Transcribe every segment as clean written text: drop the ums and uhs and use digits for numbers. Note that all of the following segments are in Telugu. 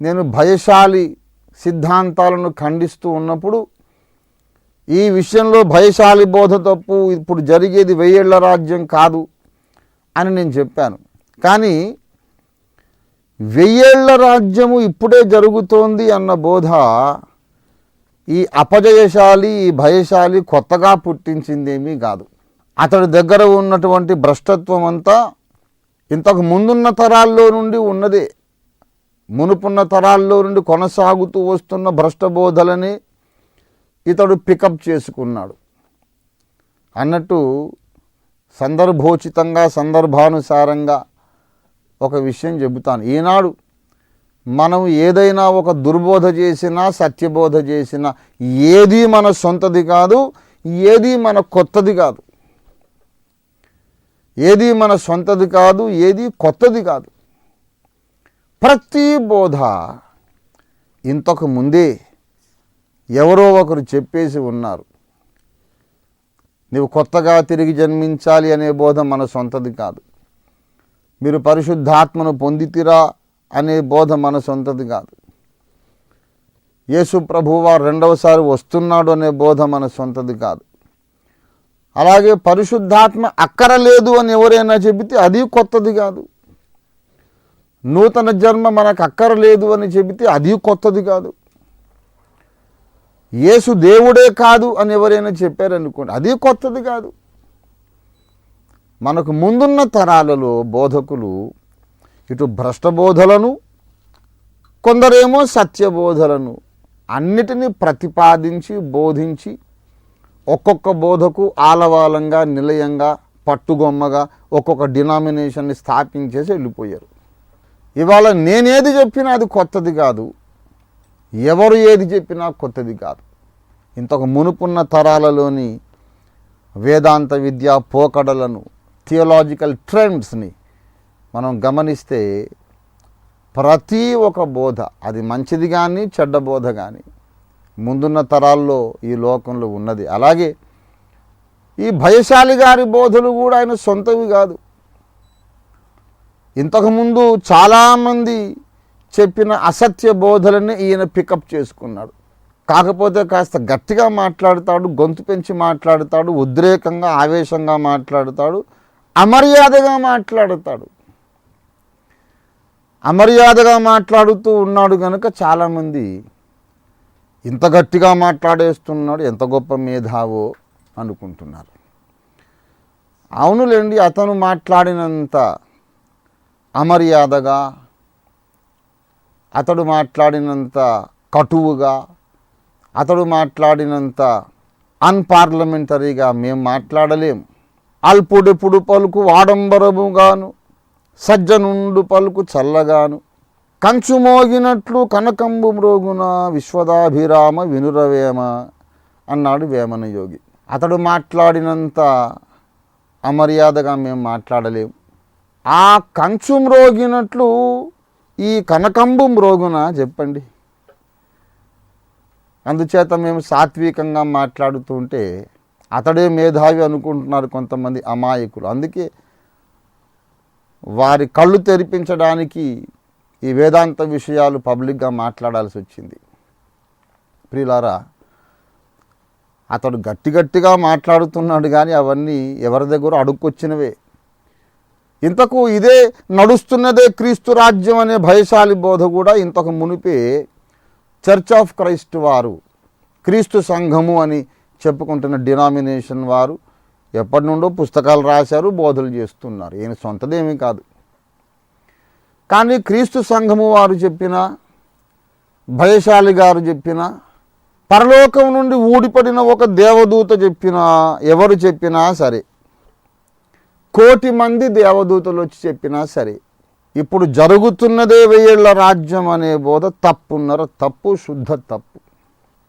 నేను భయశాలి సిద్ధాంతాలను ఖండిస్తూ ఉన్నప్పుడు ఈ విషయంలో భయశాలి బోధ తప్పు, ఇప్పుడు జరిగేది 1000 ఏళ్ల రాజ్యం కాదు అని నేను చెప్పాను. కానీ 1000 ఏళ్ల రాజ్యము ఇప్పుడే జరుగుతోంది అన్న బోధ ఈ అపజయశాలి, ఈ భయశాలి కొత్తగా పుట్టించిందేమీ కాదు. అతడి దగ్గర ఉన్నటువంటి భ్రష్టత్వం అంతా ఇంతకు ముందున్న తరాల్లో నుండి ఉన్నదే. మునుపున్న తరాల్లో నుండి కొనసాగుతూ వస్తున్న భ్రష్టబోధలని ఇతడు పికప్ చేసుకున్నాడు. అన్నట్టు సందర్భోచితంగా, సందర్భానుసారంగా ఒక విషయం చెబుతాను. ఈనాడు మనం ఏదైనా ఒక దుర్బోధ చేసినా, సత్యబోధ చేసినా ఏది మన సొంతది కాదు, ఏది మన కొత్తది కాదు. ఏది మన సొంతది కాదు, ఏది కొత్తది కాదు. ప్రతి బోధ ఇంతకు ముందే ఎవరో ఒకరు చెప్పేసి ఉన్నారు. నీవు కొత్తగా తిరిగి జన్మించాలి అనే బోధ మన సొంతది కాదు. మీరు పరిశుద్ధాత్మను పొందితిరా అనే బోధ మన సొంతది కాదు. యేసు ప్రభువారు రెండవసారి వస్తున్నాడు అనే బోధ మన సొంతది కాదు. అలాగే పరిశుద్ధాత్మ అక్కరలేదు అని ఎవరైనా చెబితే అది కొత్తది కాదు. నూతన జన్మ మనకు అక్కరలేదు అని చెబితే అది కొత్తది కాదు. యేసు దేవుడే కాదు అని ఎవరైనా చెప్పారనుకోండి, అది కొత్తది కాదు. మనకు ముందున్న తరాలలో బోధకులు ఇటు భ్రష్టబోధలను, కొందరేమో సత్యబోధలను అన్నిటినీ ప్రతిపాదించి బోధించి ఒక్కొక్క బోధకు ఆలవాలంగా, నిలయంగా, పట్టుగొమ్మగా ఒక్కొక్క డినామినేషన్ని స్థాపించేసి వెళ్ళిపోయారు. ఇవాళ నేనేది చెప్పినా అది కొత్తది కాదు, ఎవరు ఏది చెప్పినా కొత్తది కాదు. ఇంతకు మునుపున్న తరాలలోని వేదాంత విద్య పోకడలను, థియోలాజికల్ ట్రెండ్స్ని మనం గమనిస్తే ప్రతి ఒక బోధ, అది మంచిది కానీ చెడ్డ బోధ కానీ ముందున్న తరాల్లో ఈ లోకంలో ఉన్నది. అలాగే ఈ భయశాలి గారి బోధలు కూడా ఆయన సొంతవి కాదు. ఇంతకుముందు చాలామంది చెప్పిన అసత్య బోధలని ఈయన పికప్ చేసుకున్నాడు. కాకపోతే కాస్త గట్టిగా మాట్లాడతాడు, గొంతు పెంచి మాట్లాడతాడు, ఉద్రేకంగా, ఆవేశంగా మాట్లాడతాడు, అమర్యాదగా మాట్లాడతాడు. అమర్యాదగా మాట్లాడుతూ ఉన్నాడు కనుక చాలామంది ఇంత గట్టిగా మాట్లాడేస్తున్నాడు, ఎంత గొప్ప మేధావో అనుకుంటున్నారు. అవునులేండి, అతను మాట్లాడినంత అమర్యాదగా, అతడు మాట్లాడినంత కటువుగా, అతడు మాట్లాడినంత అన్పార్లమెంటరీగా మేము మాట్లాడలేం. అల్పుడెప్పుడు పలుకు ఆడంబరముగాను, సజ్జనుండు పలుకు చల్లగాను, కంచు మోగినట్లు కనకంబు మ్రోగున విశ్వదాభిరామ వినురవేమ అన్నాడు వేమన యోగి. అతడు మాట్లాడినంత అమర్యాదగా మేము మాట్లాడలేం. ఆ కంచు మ్రోగినట్లు ఈ కనకంబు మ్రోగున చెప్పండి. అందుచేత మేము సాత్వికంగా మాట్లాడుతుంటే అతడే మేధావి అనుకుంటున్నారు కొంతమంది అమాయకులు. అందుకే వారి కళ్ళు తెరిపించడానికి ఈ వేదాంత విషయాలు పబ్లిక్గా మాట్లాడాల్సి వచ్చింది. ప్రియులారా, అతడు గట్టిగా మాట్లాడుతున్నాడు కానీ అవన్నీ ఎవరి దగ్గర అడుక్కొచ్చినవే. ఇంతకు ఇదే నడుస్తున్నదే క్రీస్తు రాజ్యం అనే భయశాలి బోధ కూడా ఇంతకు మునిపే చర్చ్ ఆఫ్ క్రైస్ట్ వారు, క్రీస్తు సంఘము అని చెప్పుకుంటున్న డినామినేషన్ వారు ఎప్పటి నుండో పుస్తకాలు రాశారు, బోధలు చేస్తున్నారు. ఈయన సొంతదేమీ కాదు. కానీ క్రీస్తు సంఘము వారు చెప్పిన, భయశాలి గారు చెప్పిన, పరలోకం నుండి ఊడిపడిన ఒక దేవదూత చెప్పినా, ఎవరు చెప్పినా సరే, 1,000,000 మంది దేవదూతలు వచ్చి చెప్పినా సరే, ఇప్పుడు జరుగుతున్నదే 1000 ఏళ్ల రాజ్యం అనే బోధ తప్పున్నర తప్పు, శుద్ధ తప్పు.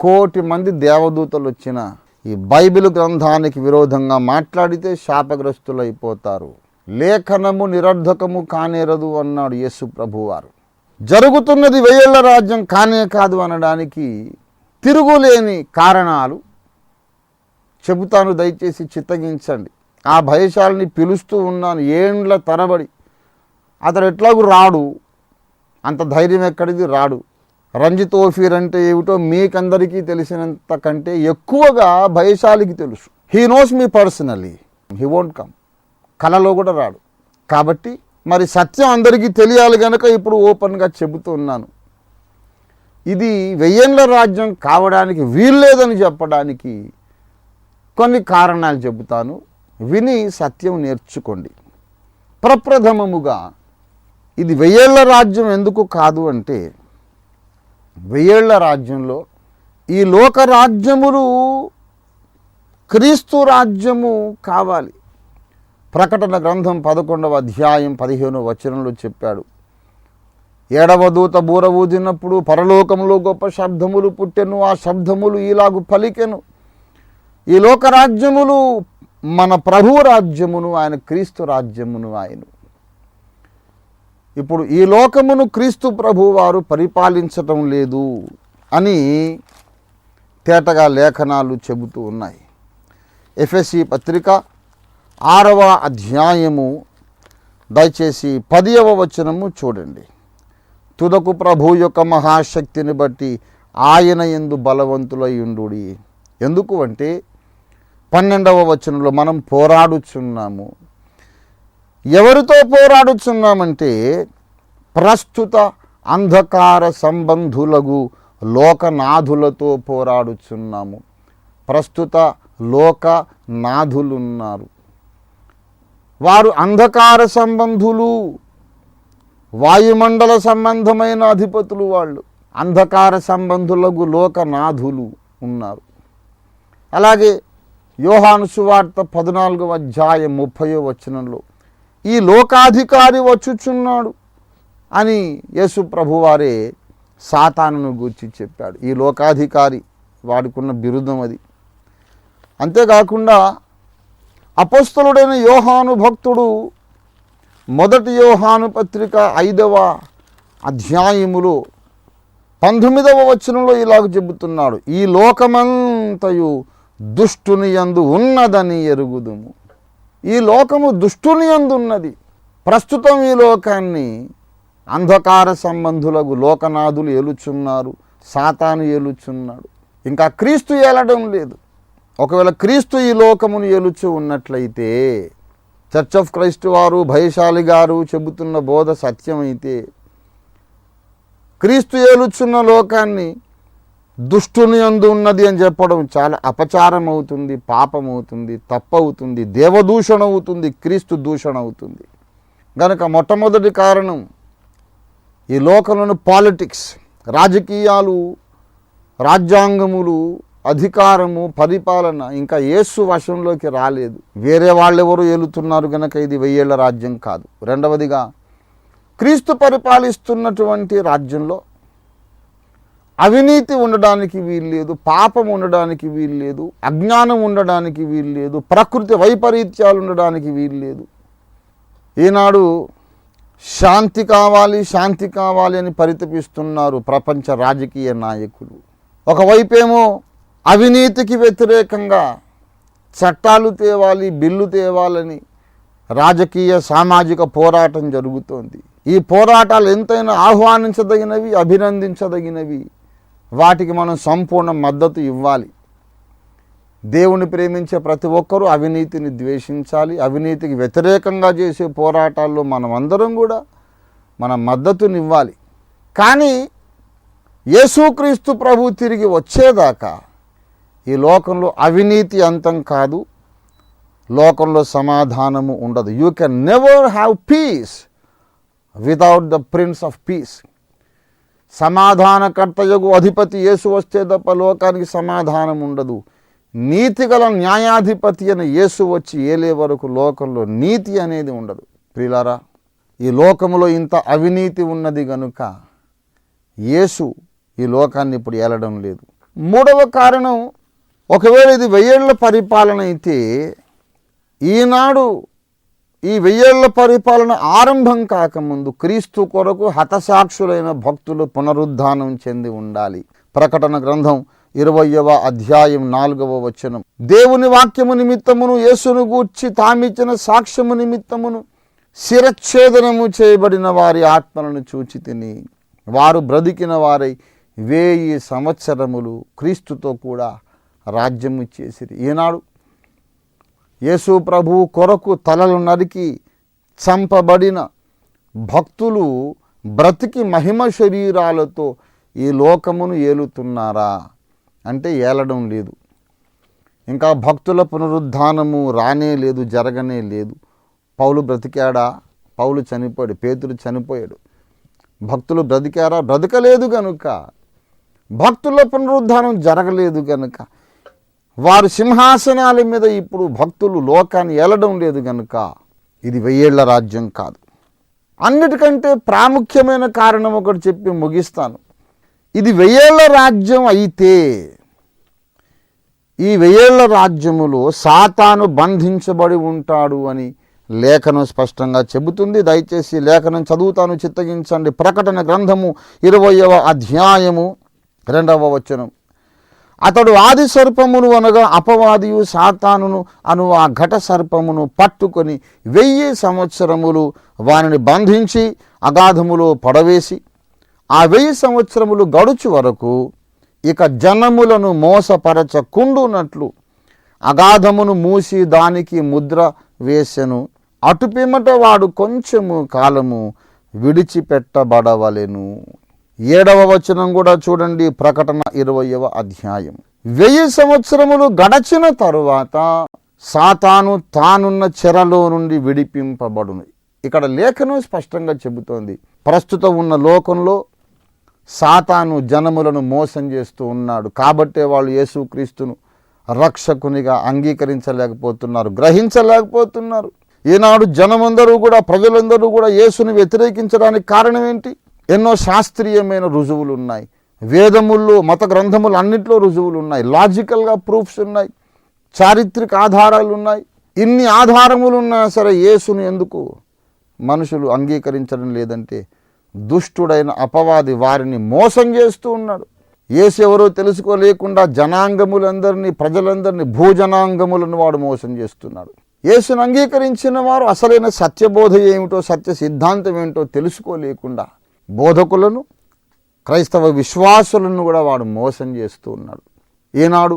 1,000,000 మంది దేవదూతలు వచ్చిన ఈ బైబిల్ గ్రంథానికి విరోధంగా మాట్లాడితే శాపగ్రస్తులైపోతారు. లేఖనము నిరర్ధకము కానేరదు అన్నాడు యేసు ప్రభువారు. జరుగుతున్నది 1000 ఏళ్ల రాజ్యం కానే కాదు అనడానికి తిరుగులేని కారణాలు చెబుతాను, దయచేసి చిత్తగించండి. ఆ భయశాలిని పిలుస్తూ ఉన్నాను ఏండ్ల తరబడి. అతడు ఎట్లాగూ రాడు, అంత ధైర్యం ఎక్కడిది? రాడు. రంజిత్ ఓఫీర్ అంటే ఏమిటో మీకందరికీ తెలిసినంత కంటే ఎక్కువగా భయశాలికి తెలుసు. He knows me personally. He won't come. కలలో కూడా రాడు. కాబట్టి మరి సత్యం అందరికీ తెలియాలి కనుక ఇప్పుడు ఓపెన్గా చెబుతూ ఉన్నాను. ఇది 1000 ఏళ్ల రాజ్యం కావడానికి వీల్లేదని చెప్పడానికి కొన్ని కారణాలు చెబుతాను. విని సత్యం నేర్చుకోండి. ప్రప్రథమముగా ఇది 1000 ఏళ్ల రాజ్యం ఎందుకు కాదు అంటే, 1000 ఏళ్ల రాజ్యంలో ఈ లోక రాజ్యములు క్రీస్తు రాజ్యము కావాలి. ప్రకటన గ్రంథం 11వ అధ్యాయం 15వ వచనంలో చెప్పాడు, 7వ దూత బూర ఊదినప్పుడు పరలోకంలో గొప్ప శబ్దములు పుట్టెను. ఆ శబ్దములు ఇలాగు పలికెను, ఈ లోక రాజ్యములు మన ప్రభువు రాజ్యమును, ఆయన క్రీస్తు రాజ్యమును ఆయన. ఇప్పుడు ఈ లోకమును క్రీస్తు ప్రభు వారు పరిపాలించటం లేదు అని తేటగా లేఖనాలు చెబుతూ ఉన్నాయి. ఎఫెసీ పత్రిక 6వ అధ్యాయము దయచేసి 10వ వచనము చూడండి. తుదకు ప్రభు యొక్క మహాశక్తిని బట్టి ఆయన యందు బలవంతులై ఉండుడి. ఎందుకు అంటే 12వ వచనంలో మనం పోరాడుచున్నాము. ఎవరితో పోరాడుచున్నామంటే ప్రస్తుత అంధకార సంబంధులకు లోకనాథులతో పోరాడుచున్నాము. ప్రస్తుత లోకనాథులున్నారు. వారు అంధకార సంబంధులు, వాయుమండల సంబంధమైన అధిపతులు. వాళ్ళు అంధకార సంబంధులకు లోకనాథులు ఉన్నారు. అలాగే యోహాను సువార్త 14వ అధ్యాయం 30వ వచనంలో ఈ లోకాధికారి వచ్చుచున్నాడు అని యేసు ప్రభువారే సాతానును గూర్చి చెప్పాడు. ఈ లోకాధికారి వాడుకున్న బిరుదం అది. అంతేకాకుండా అపోస్తలుడైన యోహాను భక్తుడు 1 యోహాను పత్రిక 5వ అధ్యాయములో 19వ వచనంలో ఇలాగ చెబుతున్నాడు, ఈ లోకమంతయు దుష్టుని యందు ఉన్నదని ఎరుగుదుము. ఈ లోకము దుష్టుని యందు ఉన్నది. ప్రస్తుతం ఈ లోకాన్ని అంధకార సంబంధులకు లోకనాథులు ఏలుచున్నారు, సాతాను ఏలుచున్నాడు. ఇంకా క్రీస్తు ఏలడం లేదు. ఒకవేళ క్రీస్తు ఈ లోకమును ఏలుచు ఉన్నట్లయితే, చర్చ్ ఆఫ్ క్రైస్ట్ వారు, భయశాలి గారు చెబుతున్న బోధ సత్యమైతే, క్రీస్తు ఏలుచున్న లోకాన్ని దుష్టుని యందు ఉన్నది అని చెప్పడం చాలా అపచారం అవుతుంది, పాపం అవుతుంది, తప్పవుతుంది, దేవదూషణ అవుతుంది, క్రీస్తు దూషణ అవుతుంది. కనుక మొట్టమొదటి కారణం ఈ లోకంలోని పాలిటిక్స్, రాజకీయాలు, రాజ్యాంగములు, అధికారము, పరిపాలన ఇంకా యేసు వశంలోకి రాలేదు. వేరే వాళ్ళెవరూ ఏలుతున్నారు కనుక ఇది 1000 ఏళ్ల రాజ్యం కాదు. రెండవదిగా క్రీస్తు పరిపాలిస్తున్నటువంటి రాజ్యంలో అవినీతి ఉండడానికి వీల్లేదు, పాపం ఉండడానికి వీల్లేదు, అజ్ఞానం ఉండడానికి వీల్లేదు, ప్రకృతి వైపరీత్యాలు ఉండడానికి వీల్లేదు. ఈనాడు శాంతి కావాలి, శాంతి కావాలి అని పరితపిస్తున్నారు ప్రపంచ రాజకీయ నాయకులు. ఒకవైపేమో అవినీతికి వ్యతిరేకంగా చట్టాలు తేవాలి, బిల్లు తేవాలని రాజకీయ సామాజిక పోరాటం జరుగుతోంది. ఈ పోరాటాలు ఎంతైనా ఆహ్వానించదగినవి, అభినందించదగినవి. వాటికి మనం సంపూర్ణ మద్దతు ఇవ్వాలి. దేవుని ప్రేమించే ప్రతి ఒక్కరూ అవినీతిని ద్వేషించాలి. అవినీతికి వ్యతిరేకంగా చేసే పోరాటాల్లో మనం అందరం కూడా మన మద్దతునివ్వాలి. కానీ యేసుక్రీస్తు ప్రభు తిరిగి వచ్చేదాకా ఈ లోకంలో అవినీతి అంతం కాదు, లోకంలో సమాధానము ఉండదు. You can never have peace without the prince of peace. సమాధానకర్తయగు అధిపతి యేసు వస్తే తప్ప లోకానికి సమాధానం ఉండదు. నీతిగల న్యాయాధిపతి అని యేసు వచ్చి ఏలే వరకు లోకంలో నీతి అనేది ఉండదు. ప్రియులారా, ఈ లోకములో ఇంత అవినీతి ఉన్నది గనుక యేసు ఈ లోకాన్ని ఇప్పుడు ఏలడం లేదు. మూడవ కారణం, ఒకవేళ ఇది 1000 ఏళ్ల పరిపాలన అయితే, ఈనాడు ఈ 1000 ఏళ్ల పరిపాలన ఆరంభం కాకముందు క్రీస్తు కొరకు హతసాక్షులైన భక్తులు పునరుద్ధానం చెంది ఉండాలి. ప్రకటన గ్రంథం 20వ అధ్యాయం 4వ వచనం, దేవుని వాక్యము నిమిత్తమును యేసును గూర్చి తామిచ్చిన సాక్ష్యము నిమిత్తమును శిరచ్ఛేదనము చేయబడిన వారి ఆత్మలను చూచి తిని వారు బ్రతికిన వారై 1000 సంవత్సరములు క్రీస్తుతో కూడా రాజ్యము చేసిరి. ఈనాడు యేసు ప్రభువు కొరకు తలలు నరికి చంపబడిన భక్తులు బ్రతికి మహిమ శరీరాలతో ఈ లోకమును ఏలుతున్నారా అంటే ఏలడం లేదు. ఇంకా భక్తుల పునరుద్ధానము రానే లేదు, జరగనే లేదు. పౌలు బ్రతికాడా? పౌలు చనిపోయాడు. పేతురు చనిపోయాడు. భక్తులు బ్రతికారా? బ్రతకలేదు గనుక. భక్తుల పునరుద్ధానం జరగలేదు గనుక వారు సింహాసనాల మీద ఇప్పుడు భక్తులు లోకాన్ని ఏలడం లేదు గనుక ఇది 1000 ఏళ్ల రాజ్యం కాదు. అన్నిటికంటే ప్రాముఖ్యమైన కారణం ఒకటి చెప్పి ముగిస్తాను. ఇది 1000 ఏళ్ల రాజ్యం అయితే ఈ 1000 ఏళ్ల రాజ్యములో సాతాను బంధించబడి ఉంటాడు అని లేఖనం స్పష్టంగా చెబుతుంది. దయచేసి లేఖనం చదువుతాను, చిత్తగించండి. ప్రకటన గ్రంథము 20వ అధ్యాయము 2వ వచనం. అతడు ఆది సర్పమును అనగా అపవాదియు సాతానును అను ఆ ఘట సర్పమును పట్టుకొని 1000 సంవత్సరములు వానిని బంధించి అగాధములో పడవేసి ఆ 1000 సంవత్సరములు గడుచు వరకు ఇక జనములను మోసపరచకుండునట్లు అగాధమును మూసి దానికి ముద్ర వేసెను. అటుపిమ్మట వాడు కొంచెము కాలము విడిచిపెట్టబడవలెను. 7వ వచనం కూడా చూడండి. ప్రకటన 20వ అధ్యాయం. 1000 సంవత్సరములు గడచిన తరువాత సాతాను తానున్న చెరలో నుండి విడిపింపబడును. ఇక్కడ లేఖనం స్పష్టంగా చెబుతోంది. ప్రస్తుతం ఉన్న లోకంలో సాతాను జనములను మోసం చేస్తూ ఉన్నాడు. కాబట్టే వాళ్ళు యేసుక్రీస్తును రక్షకునిగా అంగీకరించలేకపోతున్నారు, గ్రహించలేకపోతున్నారు. ఈనాడు జనమందరూ కూడా, ప్రజలందరూ కూడా యేసుని వ్యతిరేకించడానికి కారణం ఏంటి? ఎన్నో శాస్త్రీయమైన రుజువులు ఉన్నాయి. వేదముల్లో, మత గ్రంథములు అన్నింటిలో రుజువులు ఉన్నాయి. లాజికల్గా ప్రూఫ్స్ ఉన్నాయి, చారిత్రక ఆధారాలు ఉన్నాయి. ఇన్ని ఆధారములు ఉన్నా సరే యేసుని ఎందుకు మనుషులు అంగీకరించడం లేదంటే దుష్టుడైన అపవాది వారిని మోసం చేస్తూ ఉన్నాడు. యేసు ఎవరో తెలుసుకోలేకుండా జనాంగములందరినీ, ప్రజలందరినీ, భూజనాంగములను వాడు మోసం చేస్తున్నాడు. యేసును అంగీకరించిన వారు అసలైన సత్యబోధ ఏమిటో, సత్య సిద్ధాంతం ఏమిటో తెలుసుకోలేకుండా బోధకులను, క్రైస్తవ విశ్వాసులను కూడా వాడు మోసం చేస్తూ ఉన్నాడు. ఈనాడు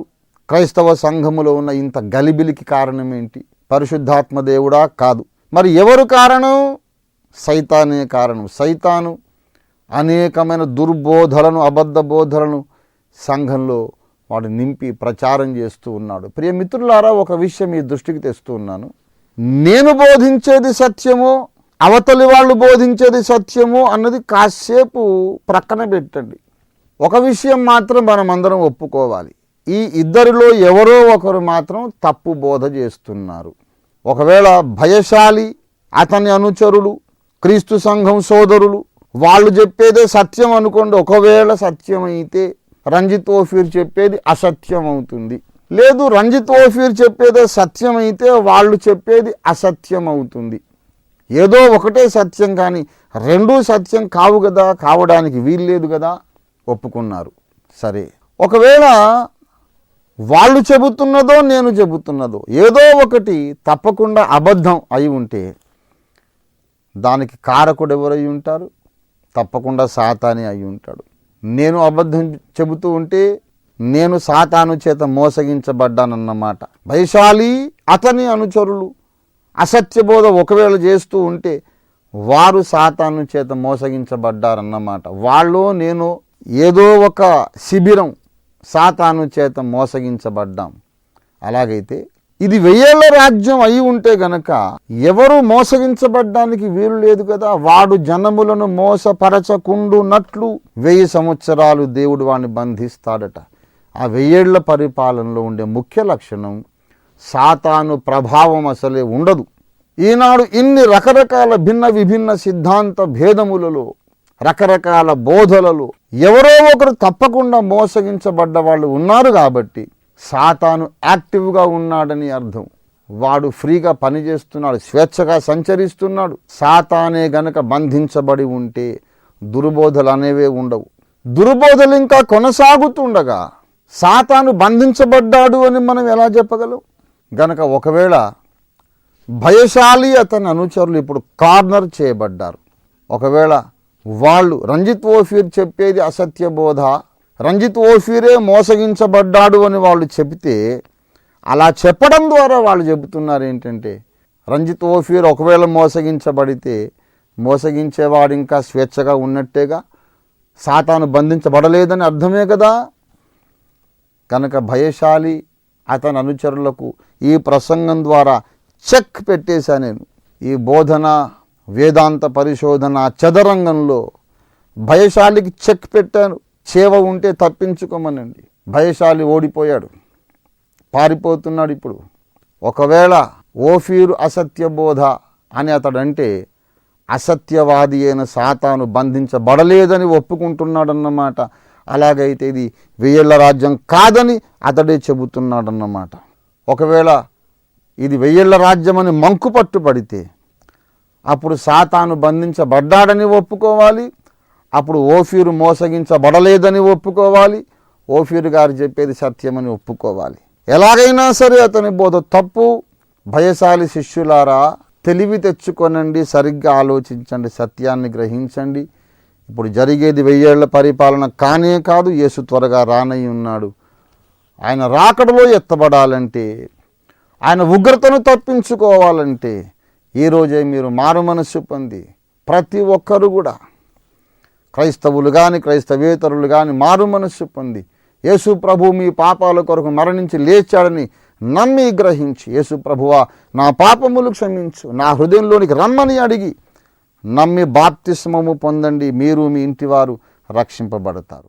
క్రైస్తవ సంఘములో ఉన్న ఇంత గలిబిలికి కారణం ఏంటి? పరిశుద్ధాత్మ దేవుడా? కాదు. మరి ఎవరు కారణం? సైతానే కారణం. సైతాను అనేకమైన దుర్బోధలను, అబద్ధ బోధలను సంఘంలో వాడు నింపి ప్రచారం చేస్తూ ఉన్నాడు. ప్రియ మిత్రులారా, ఒక విషయం మీ దృష్టికి తెస్తూ ఉన్నాను. నేను బోధించేది సత్యమో, అవతలి వాళ్ళు బోధించేది సత్యమో అన్నది కాసేపు ప్రక్కన పెట్టండి. ఒక విషయం మాత్రం మనం అందరం ఒప్పుకోవాలి. ఈ ఇద్దరిలో ఎవరో ఒకరు మాత్రం తప్పు బోధ చేస్తున్నారు. ఒకవేళ భయశాలి, అతని అనుచరులు, క్రీస్తు సంఘం సోదరులు వాళ్ళు చెప్పేదే సత్యం అనుకోండి. ఒకవేళ సత్యమైతే రంజిత్ ఓఫీర్ చెప్పేది అసత్యం అవుతుంది. లేదు, రంజిత్ ఓఫీర్ చెప్పేదే సత్యమైతే వాళ్ళు చెప్పేది అసత్యం అవుతుంది. ఏదో ఒకటే సత్యం, కానీ రెండూ సత్యం కావు కదా, కావడానికి వీల్లేదు కదా. ఒప్పుకున్నారు. సరే, ఒకవేళ వాళ్ళు చెబుతున్నదో నేను చెబుతున్నదో ఏదో ఒకటి తప్పకుండా అబద్ధం అయి ఉంటే దానికి కారకుడు ఎవరై ఉంటారు? తప్పకుండా సాతానే అయి ఉంటాడు. నేను అబద్ధం చెబుతూ ఉంటే నేను సాతాను చేత మోసగించబడ్డానన్నమాట. వైశాలి, అతని అనుచరులు అసత్యబోధ ఒకవేళ చేస్తూ ఉంటే వారు సాతాను చేత మోసగించబడ్డారన్నమాట. వాళ్ళు నేను ఏదో ఒక శిబిరం సాతాను చేత మోసగించబడ్డాం. అలాగైతే ఇది 1000 ఏళ్ల రాజ్యం అయి ఉంటే గనక ఎవరు మోసగించబడ్డానికి వీలు లేదు కదా. వాడు జనములను మోసపరచకుండునట్లు 1000 సంవత్సరాలు దేవుడు వాడిని బంధిస్తాడట. ఆ 1000 ఏళ్ల పరిపాలనలో ఉండే ముఖ్య లక్షణం సాతాను ప్రభావం అసలే ఉండదు. ఈనాడు ఇన్ని రకరకాల భిన్న విభిన్న సిద్ధాంత భేదములలో, రకరకాల బోధలలో ఎవరో ఒకరు తప్పకుండా మోసగించబడ్డ వాళ్ళు ఉన్నారు. కాబట్టి సాతాను యాక్టివ్గా ఉన్నాడని అర్థం. వాడు ఫ్రీగా పనిచేస్తున్నాడు, స్వేచ్ఛగా సంచరిస్తున్నాడు. సాతానే గనక బంధించబడి ఉంటే దుర్బోధలు అనేవే ఉండవు. దుర్బోధలు ఇంకా కొనసాగుతుండగా సాతాను బంధించబడ్డాడు అని మనం ఎలా చెప్పగలం? గనక ఒకవేళ భయశాలి, అతని అనుచరులు ఇప్పుడు కార్నర్ చేయబడ్డారు, ఒకవేళ వాళ్ళు రంజిత్ ఓఫీర్ చెప్పేది అసత్య బోధ, రంజిత్ ఓఫీరే మోసగించబడ్డాడు అని వాళ్ళు చెబితే, అలా చెప్పడం ద్వారా వాళ్ళు చెబుతున్నారు ఏంటంటే, రంజిత్ ఓఫీర్ ఒకవేళ మోసగించబడితే మోసగించేవాడు ఇంకా స్వేచ్ఛగా ఉన్నట్టేగా, సాతాను బంధించబడలేదని అర్థమే కదా. కనుక భయశాలి అతని అనుచరులకు ఈ ప్రసంగం ద్వారా చెక్ పెట్టేశా నేను. ఈ బోధన వేదాంత పరిశోధన చదరంగంలో భయశాలికి చెక్ పెట్టాను. చేవ ఉంటే తప్పించుకోమనండి. భయశాలి ఓడిపోయాడు, పారిపోతున్నాడు. ఇప్పుడు ఒకవేళ ఓఫీరు అసత్య బోధ అని అతడంటే అసత్యవాది అయిన సాతాను బంధించబడలేదని ఒప్పుకుంటున్నాడన్నమాట. అలాగైతే ఇది 1000 ఏళ్ల రాజ్యం కాదని అతడే చెబుతున్నాడన్నమాట. ఒకవేళ ఇది 1000 ఏళ్ల రాజ్యం అని మంకు పట్టుబడితే అప్పుడు సాతాను బంధించబడ్డాడని ఒప్పుకోవాలి, అప్పుడు ఓఫీరు మోసగించబడలేదని ఒప్పుకోవాలి, ఓఫీరు గారు చెప్పేది సత్యమని ఒప్పుకోవాలి. ఎలాగైనా సరే అతని బోధ తప్పు. భయశాలి శిష్యులారా, తెలివి తెచ్చుకొనండి, సరిగ్గా ఆలోచించండి, సత్యాన్ని గ్రహించండి. ఇప్పుడు జరిగేది 1000 ఏళ్ల పరిపాలన కానే కాదు, యేసు త్వరగా రానై ఉన్నాడు. ఆయన రాకడలో ఎత్తబడాలంటే, ఆయన ఉగ్రతను తప్పించుకోవాలంటే ఈరోజే మీరు మారు మనస్సు పొంది ప్రతి ఒక్కరు కూడా క్రైస్తవులు కానీ క్రైస్తవేతరులు కానీ మారు మనస్సు పొంది యేసు ప్రభు మీ పాపాల కొరకు మరణించి లేచాడని నమ్మి గ్రహించి, యేసు ప్రభువా నా పాపములు క్షమించు, నా హృదయంలోనికి రమ్మని అడిగి నమ్మి బాప్తిస్మము పొందండి. మీరు మీ ఇంటివారు రక్షింపబడతారు.